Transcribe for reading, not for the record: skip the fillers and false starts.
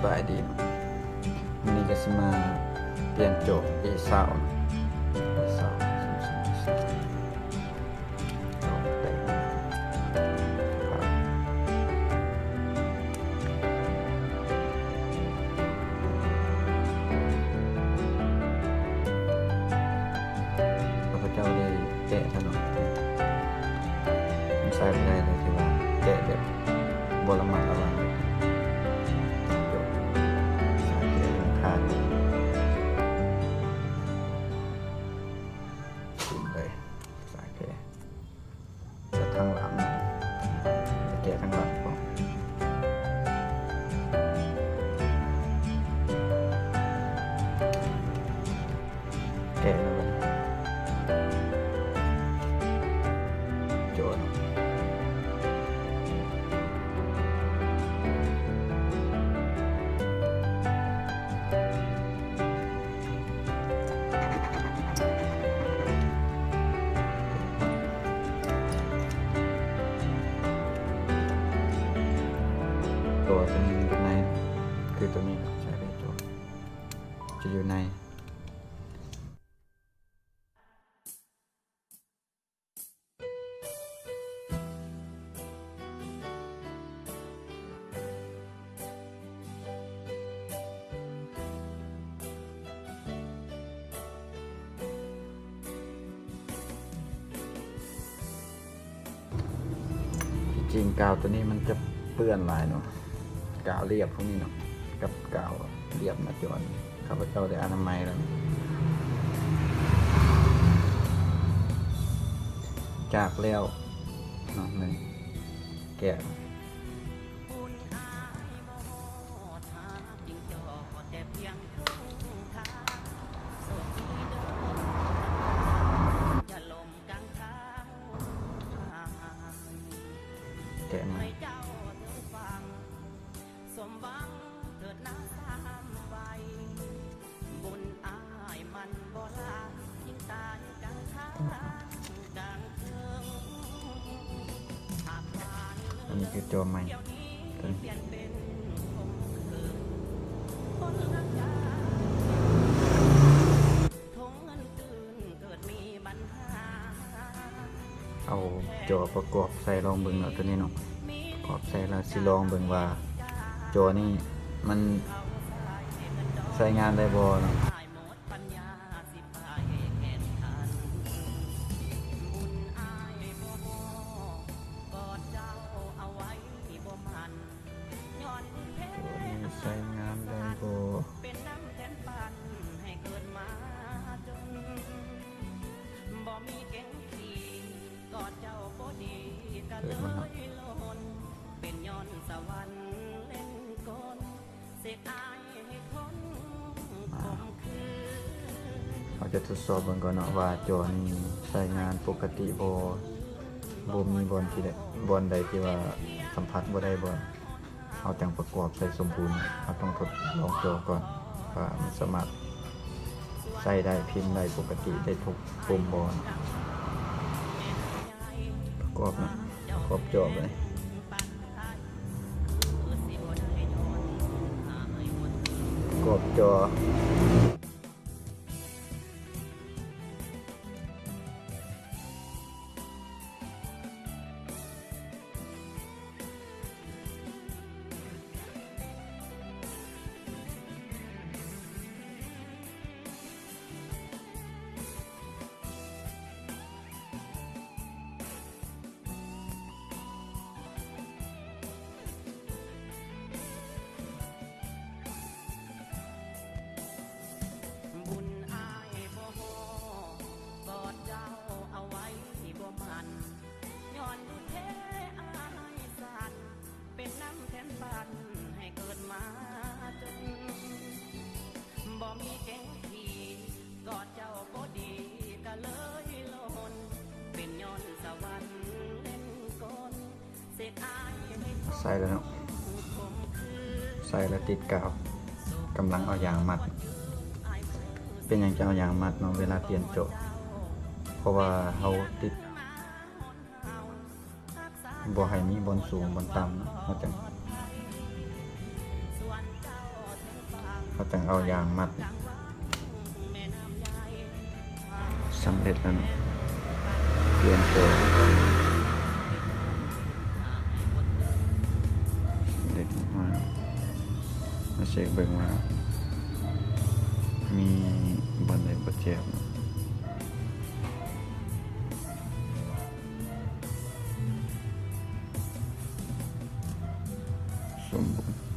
บายดีวันนี้ก็สิมาเปลี่ยนโจทย์ A เศร้าข้าพเจ้าได้แกะถนนมันใส่ไม่ได้เลยที่ว่าแกะแบบบระมัดระวังโจทย์สายเกะลงคานขึ้นเลยสายเกะจะทางหลังแกะทางหลังก่อนแกะแล้วโจทย์ตัวนี้อยู่ในคือตัวนี้ใช้ได้โจทย์จะอยู่ในจริงกาวตัวนี้มันจะเปื้อนลายเนาะกาวเรียบพวกนี้เนาะกับกาวเรียบมาจนข้าพเจ้าได้อนามัยแล้วจากแล้วเนาะหนึ่งแกะแกะมาอันนี้คือตัวใหม่ตัวนี้เอาจอประกอบใส่ลองเบิ่งเนาะตัวนี้เนาะประกอบใส่แล้วสิลองเบิ่งว่าจอนี่มันใช้งานได้บ่เนาะใช้งานได้บ่เกิดมันเราจะทดสอบเบิ่งก่อนเนาะว่าจอนี้ใช้งานปกติบ่มีบอลที่ใดบอลใดที่ว่าสัมผัสบ่ได้บ่เอาแต่งประกอบใส่สมบูรณ์เราต้องทดลองจอก่อนว่ามันสามารถใส่ได้พิมพ์ได้ปกติได้ทุกปุ่มบอลประกอบนะประกอบจอเลยประกอบจอใส่แล้วเนาะใส่แล้วติดกาวกำลังเอายางมัดเป็นอย่างจะเอายางมัดเนาะเวลาเปลี่ยนโจทย์เพราะว่าเขาติดบ่ให้มีบนสูงบนต่ำเนาะเขาจัง เขาแต่งเอายางมัดสำเร็จแล้วเนาะเปลี่ยนตัวเด็กมาเช็คเบิ่งว่ามีบอลใดบ่เจ็บสมบูรณ์